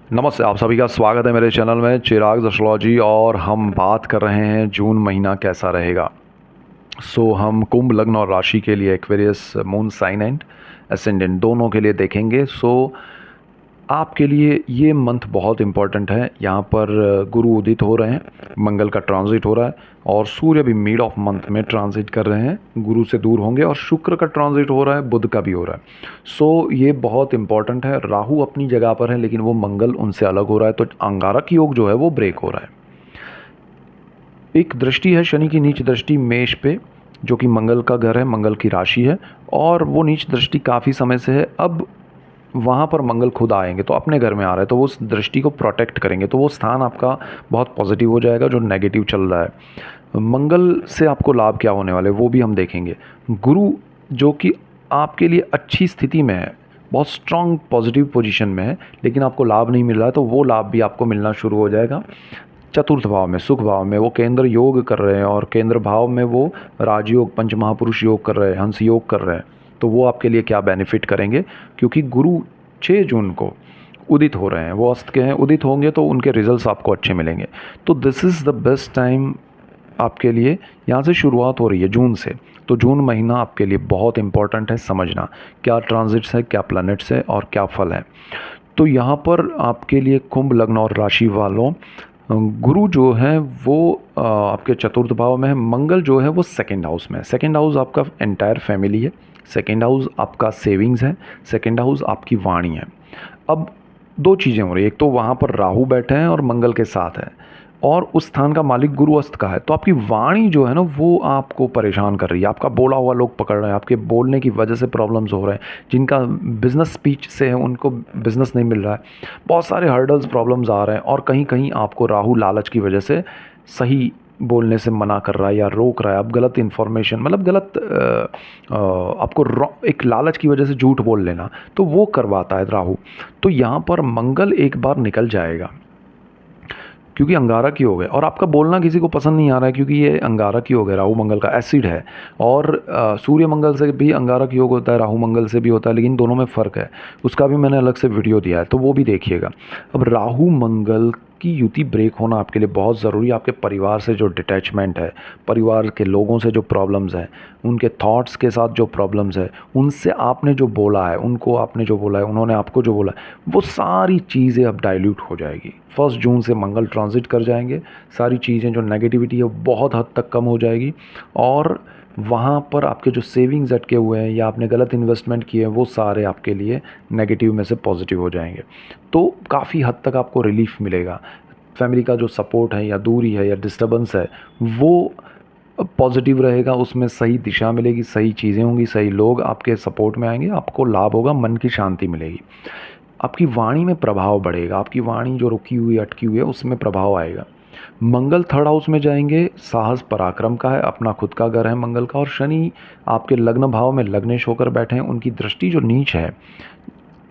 नमस्ते, आप सभी का स्वागत है मेरे चैनल में चिराग एस्ट्रोलॉजी। और हम बात कर रहे हैं जून महीना कैसा रहेगा। हम कुंभ लग्न और राशि के लिए Aquarius moon sign and ascendant दोनों के लिए देखेंगे। आपके लिए ये मंथ बहुत इम्पॉर्टेंट है। यहाँ पर गुरु उदित हो रहे हैं, मंगल का ट्रांजिट हो रहा है और सूर्य भी मिड ऑफ मंथ में ट्रांजिट कर रहे हैं, गुरु से दूर होंगे। और शुक्र का ट्रांजिट हो रहा है, बुध का भी हो रहा है। ये बहुत इम्पॉर्टेंट है। राहु अपनी जगह पर है लेकिन वो मंगल उनसे अलग हो रहा है, तो अंगारक योग जो है वो ब्रेक हो रहा है। एक दृष्टि है शनि की नीच दृष्टि मेष पे, जो कि मंगल का घर है, मंगल की राशि है। और वो नीच दृष्टि काफ़ी समय से है। अब वहाँ पर मंगल खुद आएंगे तो अपने घर में आ रहे हैं, तो वो उस दृष्टि को प्रोटेक्ट करेंगे, तो वो स्थान आपका बहुत पॉजिटिव हो जाएगा जो नेगेटिव चल रहा है। मंगल से आपको लाभ क्या होने वाले वो भी हम देखेंगे। गुरु जो कि आपके लिए अच्छी स्थिति में है, बहुत स्ट्रांग पॉजिटिव पोजीशन में है, लेकिन आपको लाभ नहीं मिल रहा है, तो वो लाभ भी आपको मिलना शुरू हो जाएगा। चतुर्थ भाव में, सुख भाव में वो केंद्र योग कर रहे हैं और केंद्र भाव में वो राजयोग, पंच महापुरुष योग कर रहे हैं, हंस योग कर रहे हैं। तो वो आपके लिए क्या बेनिफिट करेंगे, क्योंकि गुरु 6 जून को उदित हो रहे हैं, वो अस्त के हैं, उदित होंगे तो उनके रिजल्ट्स आपको अच्छे मिलेंगे। तो this is the best time आपके लिए। यहाँ से शुरुआत हो रही है जून से, तो जून महीना आपके लिए बहुत इंपॉर्टेंट है समझना, क्या ट्रांजिट्स है, क्या प्लैनेट्स है और क्या फल है। तो यहाँ पर आपके लिए कुंभ लग्न और राशि वालों, गुरु जो है वो आपके चतुर्थ भाव में है, मंगल जो है वो सेकंड हाउस में है। सेकंड हाउस आपका एंटायर फैमिली है, सेकंड हाउस आपका सेविंग्स है, सेकंड हाउस आपकी वाणी है। अब दो चीज़ें हो रही है, एक तो वहाँ पर राहु बैठे हैं और मंगल के साथ है, और उस स्थान का मालिक गुरु अस्त का है। तो आपकी वाणी जो है ना वो आपको परेशान कर रही है, आपका बोला हुआ लोग पकड़ रहे हैं, आपके बोलने की वजह से प्रॉब्लम्स हो रहे हैं। जिनका बिजनेस स्पीच से है उनको बिजनेस नहीं मिल रहा है, बहुत सारे हर्डल्स प्रॉब्लम्स आ रहे हैं। और कहीं कहीं आपको राहु लालच की वजह से सही बोलने से मना कर रहा है या रोक रहा है। आप गलत इन्फॉर्मेशन, मतलब गलत आपको एक लालच की वजह से झूठ बोल लेना, तो वो करवाता है राहु। तो यहाँ पर मंगल एक बार निकल जाएगा, क्योंकि अंगारक योग है और आपका बोलना किसी को पसंद नहीं आ रहा है, क्योंकि ये अंगारक योग है, राहु मंगल का एसिड है। और सूर्य मंगल से भी अंगारक योग होता है, राहु मंगल से भी होता है, लेकिन दोनों में फ़र्क है। उसका भी मैंने अलग से वीडियो दिया है, तो वो भी देखिएगा। अब राहु मंगल की युति ब्रेक होना आपके लिए बहुत ज़रूरी है। आपके परिवार से जो डिटैचमेंट है, परिवार के लोगों से जो प्रॉब्लम्स हैं, उनके थॉट्स के साथ जो प्रॉब्लम्स है, उनसे आपने जो बोला है, उनको आपने जो बोला है, उन्होंने आपको जो बोला है, वो सारी चीज़ें अब डाइल्यूट हो जाएगी। 1 जून से मंगल ट्रांजिट कर जाएंगे, सारी चीज़ें जो नेगेटिविटी है वो बहुत हद तक कम हो जाएगी। और वहाँ पर आपके जो सेविंग्स अटके हुए हैं या आपने गलत इन्वेस्टमेंट किए हैं, वो सारे आपके लिए नेगेटिव में से पॉजिटिव हो जाएंगे। तो काफ़ी हद तक आपको रिलीफ मिलेगा। फैमिली का जो सपोर्ट है या दूरी है या डिस्टर्बेंस है वो पॉजिटिव रहेगा, उसमें सही दिशा मिलेगी, सही चीज़ें होंगी, सही लोग आपके सपोर्ट में आएंगे, आपको लाभ होगा, मन की शांति मिलेगी। आपकी वाणी में प्रभाव बढ़ेगा, आपकी वाणी जो रुकी हुई अटकी हुई है उसमें प्रभाव आएगा। मंगल थर्ड हाउस में जाएंगे, साहस पराक्रम का है, अपना खुद का घर है मंगल का। और शनि आपके लग्न भाव में लग्नेश होकर बैठे हैं, उनकी दृष्टि जो नीच है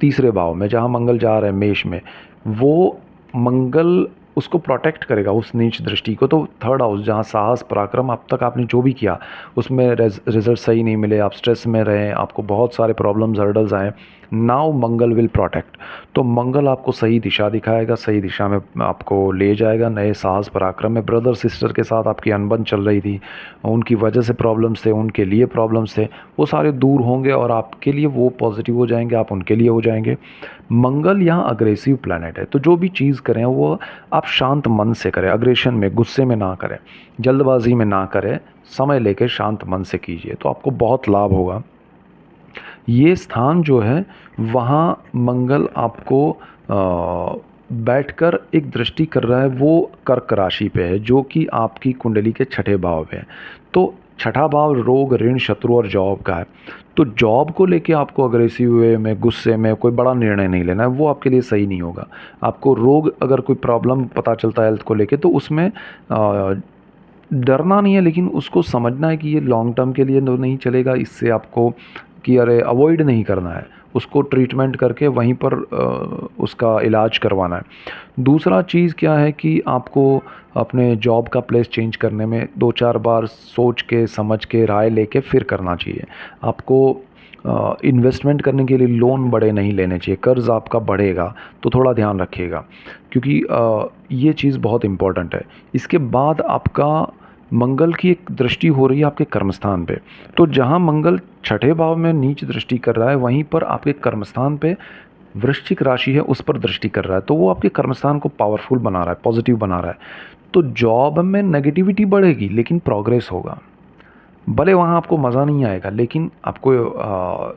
तीसरे भाव में जहाँ मंगल जा रहे हैं मेष में, वो मंगल उसको प्रोटेक्ट करेगा उस नीच दृष्टि को। तो थर्ड हाउस जहाँ साहस पराक्रम, अब तक आपने जो भी किया उसमें रिजल्ट सही नहीं मिले, आप स्ट्रेस में रहें, आपको बहुत सारे प्रॉब्लम्स हर्डल्स आए, नाउ मंगल विल प्रोटेक्ट। तो मंगल आपको सही दिशा दिखाएगा, सही दिशा में आपको ले जाएगा, नए साहस पराक्रम में। ब्रदर सिस्टर के साथ आपकी अनबन चल रही थी, उनकी वजह से प्रॉब्लम्स थे, उनके लिए प्रॉब्लम्स थे, वो सारे दूर होंगे और आपके लिए वो पॉजिटिव हो जाएंगे, आप उनके लिए हो जाएंगे। मंगल यहाँ अग्रेसिव प्लैनेट है, तो जो भी चीज़ करें वो आप शांत मन से करें, अग्रेशन में, गुस्से में ना करें, जल्दबाजी में ना करें, समय लेकर शांत मन से कीजिए, तो आपको बहुत लाभ होगा। ये स्थान जो है वहाँ मंगल आपको बैठकर एक दृष्टि कर रहा है, वो कर्क राशि पे है जो कि आपकी कुंडली के छठे भाव पे है। तो छठा भाव रोग, ऋण, शत्रु और जॉब का है। तो जॉब को लेके आपको अग्रेसिव वे में, गुस्से में कोई बड़ा निर्णय नहीं लेना है, वो आपके लिए सही नहीं होगा। आपको रोग, अगर कोई प्रॉब्लम पता चलता है हेल्थ को लेके, तो उसमें डरना नहीं है, लेकिन उसको समझना है कि ये लॉन्ग टर्म के लिए तो नहीं चलेगा। इससे आपको कि अरे अवॉइड नहीं करना है, उसको ट्रीटमेंट करके वहीं पर उसका इलाज करवाना है। दूसरा चीज़ क्या है कि आपको अपने जॉब का प्लेस चेंज करने में 2-4 बार सोच के समझ के राय लेके फिर करना चाहिए। आपको इन्वेस्टमेंट करने के लिए लोन बड़े नहीं लेने चाहिए, कर्ज़ आपका बढ़ेगा तो थोड़ा ध्यान रखिएगा, क्योंकि ये चीज़ बहुत इम्पॉर्टेंट है। इसके बाद आपका मंगल की एक दृष्टि हो रही है आपके कर्मस्थान पे, तो जहाँ मंगल छठे भाव में नीच दृष्टि कर रहा है, वहीं पर आपके कर्मस्थान पे वृश्चिक राशि है उस पर दृष्टि कर रहा है, तो वो आपके कर्मस्थान को पावरफुल बना रहा है, पॉजिटिव बना रहा है। तो जॉब में नेगेटिविटी बढ़ेगी लेकिन प्रोग्रेस होगा। भले वहाँ आपको मज़ा नहीं आएगा लेकिन आपको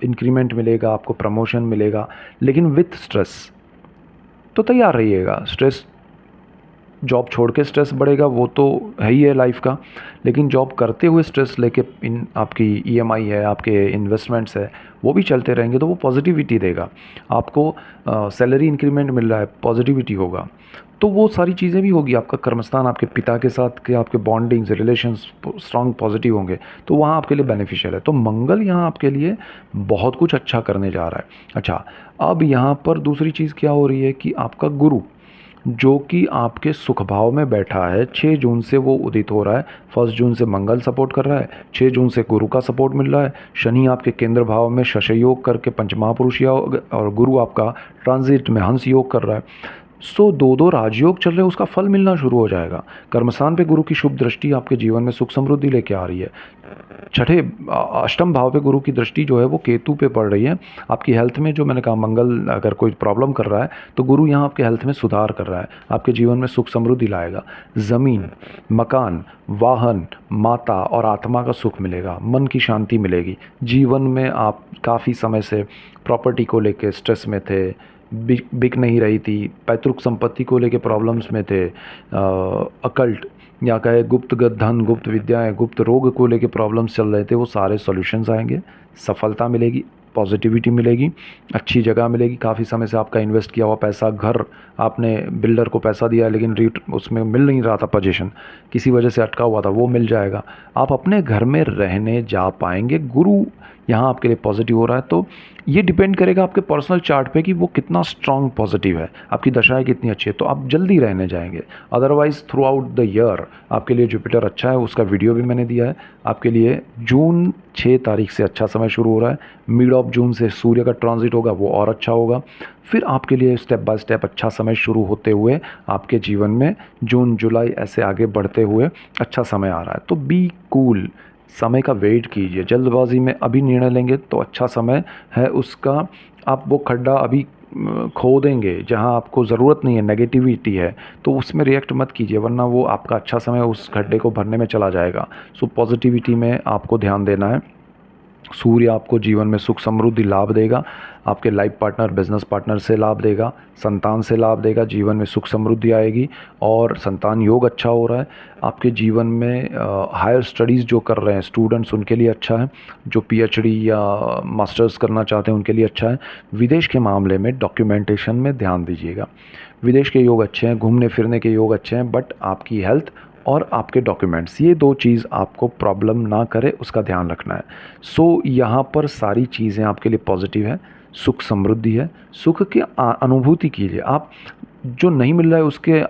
इंक्रीमेंट मिलेगा, आपको प्रमोशन मिलेगा, लेकिन विथ स्ट्रेस। तो तैयार रहिएगा, स्ट्रेस, जॉब छोड़ के स्ट्रेस बढ़ेगा वो तो है ही है लाइफ का, लेकिन जॉब करते हुए स्ट्रेस लेके इन आपकी ईएमआई है, आपके इन्वेस्टमेंट्स है, वो भी चलते रहेंगे तो वो पॉजिटिविटी देगा। आपको सैलरी इंक्रीमेंट मिल रहा है, पॉजिटिविटी होगा। तो वो सारी चीज़ें भी होगी, आपका कर्मस्थान आपके पिता के साथ के आपके बॉन्डिंग्स रिलेशंस स्ट्रॉन्ग पॉजिटिव होंगे, तो वहाँ आपके लिए बेनिफिशियल है। तो मंगल यहाँ आपके लिए बहुत कुछ अच्छा करने जा रहा है। अच्छा, अब यहाँ पर दूसरी चीज़ क्या हो रही है कि आपका गुरु जो कि आपके सुख भाव में बैठा है, 6 जून से वो उदित हो रहा है। 1 जून से मंगल सपोर्ट कर रहा है, 6 जून से गुरु का सपोर्ट मिल रहा है। शनि आपके केंद्र भाव में शशयोग करके पंचमहापुरुष योग, और गुरु आपका ट्रांजिट में हंस योग कर रहा है। सो दो दो राजयोग चल रहे हैं, उसका फल मिलना शुरू हो जाएगा। कर्मस्थान पे गुरु की शुभ दृष्टि आपके जीवन में सुख समृद्धि लेके आ रही है। छठे अष्टम भाव पे गुरु की दृष्टि जो है वो केतु पे पड़ रही है। आपकी हेल्थ में, जो मैंने कहा मंगल अगर कोई प्रॉब्लम कर रहा है तो गुरु यहाँ आपके हेल्थ में सुधार कर रहा है, आपके जीवन में सुख समृद्धि लाएगा। ज़मीन, मकान, वाहन, माता और आत्मा का सुख मिलेगा, मन की शांति मिलेगी। जीवन में आप काफ़ी समय से प्रॉपर्टी को लेके स्ट्रेस में थे, बिक नहीं रही थी, पैतृक संपत्ति को लेके प्रॉब्लम्स में थे, अकल्ट या कहे गुप्तगत धन, गुप्त विद्याएं, गुप्त रोग को लेके प्रॉब्लम्स चल रहे थे, वो सारे सॉल्यूशंस आएंगे, सफलता मिलेगी, पॉजिटिविटी मिलेगी, अच्छी जगह मिलेगी। काफ़ी समय से आपका इन्वेस्ट किया हुआ पैसा, घर आपने बिल्डर को पैसा दिया है लेकिन रीट उसमें मिल नहीं रहा था, पोजीशन किसी वजह से अटका हुआ था, वो मिल जाएगा। आप अपने घर में रहने जा पाएंगे। गुरु यहाँ आपके लिए पॉजिटिव हो रहा है, तो ये डिपेंड करेगा आपके पर्सनल चार्ट पे कि वो कितना स्ट्रांग पॉजिटिव है, आपकी दशाएं कितनी अच्छी है, तो आप जल्दी रहने जाएंगे। Otherwise through out the year आपके लिए जुपिटर अच्छा है, उसका वीडियो भी मैंने दिया है आपके लिए। जून 6 तारीख से अच्छा समय शुरू हो रहा है, मिड ऑफ जून से सूर्य का ट्रांजिट होगा, वो और अच्छा होगा। फिर आपके लिए स्टेप बाय स्टेप अच्छा समय शुरू होते हुए आपके जीवन में जून जुलाई ऐसे आगे बढ़ते हुए अच्छा समय आ रहा है। तो बी कूल, समय का वेट कीजिए, जल्दबाजी में अभी निर्णय लेंगे तो अच्छा समय है उसका, आप वो खड्डा अभी खो देंगे जहां आपको ज़रूरत नहीं है, नेगेटिविटी है, तो उसमें रिएक्ट मत कीजिए, वरना वो आपका अच्छा समय उस खड्डे को भरने में चला जाएगा। सो पॉजिटिविटी में आपको ध्यान देना है। सूर्य आपको जीवन में सुख समृद्धि लाभ देगा, आपके लाइफ पार्टनर, बिजनेस पार्टनर से लाभ देगा, संतान से लाभ देगा, जीवन में सुख समृद्धि आएगी और संतान योग अच्छा हो रहा है। आपके जीवन में हायर स्टडीज़ जो कर रहे हैं स्टूडेंट्स, उनके लिए अच्छा है। जो पीएचडी या मास्टर्स करना चाहते हैं उनके लिए अच्छा है। विदेश के मामले में डॉक्यूमेंटेशन में ध्यान दीजिएगा। विदेश के योग अच्छे हैं, घूमने फिरने के योग अच्छे हैं, बट आपकी हेल्थ और आपके डॉक्यूमेंट्स, ये दो चीज़ आपको प्रॉब्लम ना करे उसका ध्यान रखना है। सो यहाँ पर सारी चीज़ें आपके लिए पॉजिटिव है, सुख समृद्धि है। सुख की अनुभूति कीजिए। आप जो नहीं मिल रहा है उसके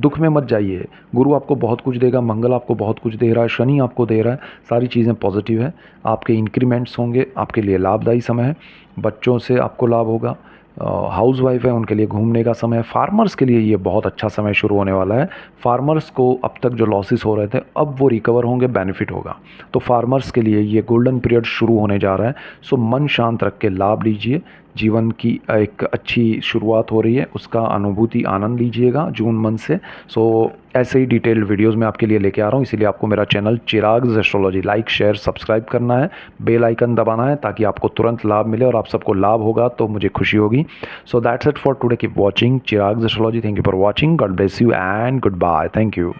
दुख में मत जाइए। गुरु आपको बहुत कुछ देगा, मंगल आपको बहुत कुछ दे रहा है, शनि आपको दे रहा है, सारी चीज़ें पॉजिटिव है। आपके इंक्रीमेंट्स होंगे, आपके लिए लाभदायी समय है। बच्चों से आपको लाभ होगा। हाउस वाइफ है उनके लिए घूमने का समय है। फार्मर्स के लिए ये बहुत अच्छा समय शुरू होने वाला है। फार्मर्स को अब तक जो लॉसेस हो रहे थे अब वो रिकवर होंगे, बेनिफिट होगा। तो फार्मर्स के लिए ये गोल्डन पीरियड शुरू होने जा रहा है। सो मन शांत रख के लाभ लीजिए। जीवन की एक अच्छी शुरुआत हो रही है, उसका अनुभूति आनंद लीजिएगा जून मंथ से। सो ऐसे ही डिटेल्ड वीडियोस मैं आपके लिए लेके आ रहा हूँ, इसीलिए आपको मेरा channel Chirag's astrology like share subscribe करना है, बेल आइकन दबाना है ताकि आपको तुरंत लाभ मिले, और आप सबको लाभ होगा तो मुझे खुशी होगी। So that's it for today, keep watching Chirag's astrology. Thank you for watching, God bless you and good bye, thank you.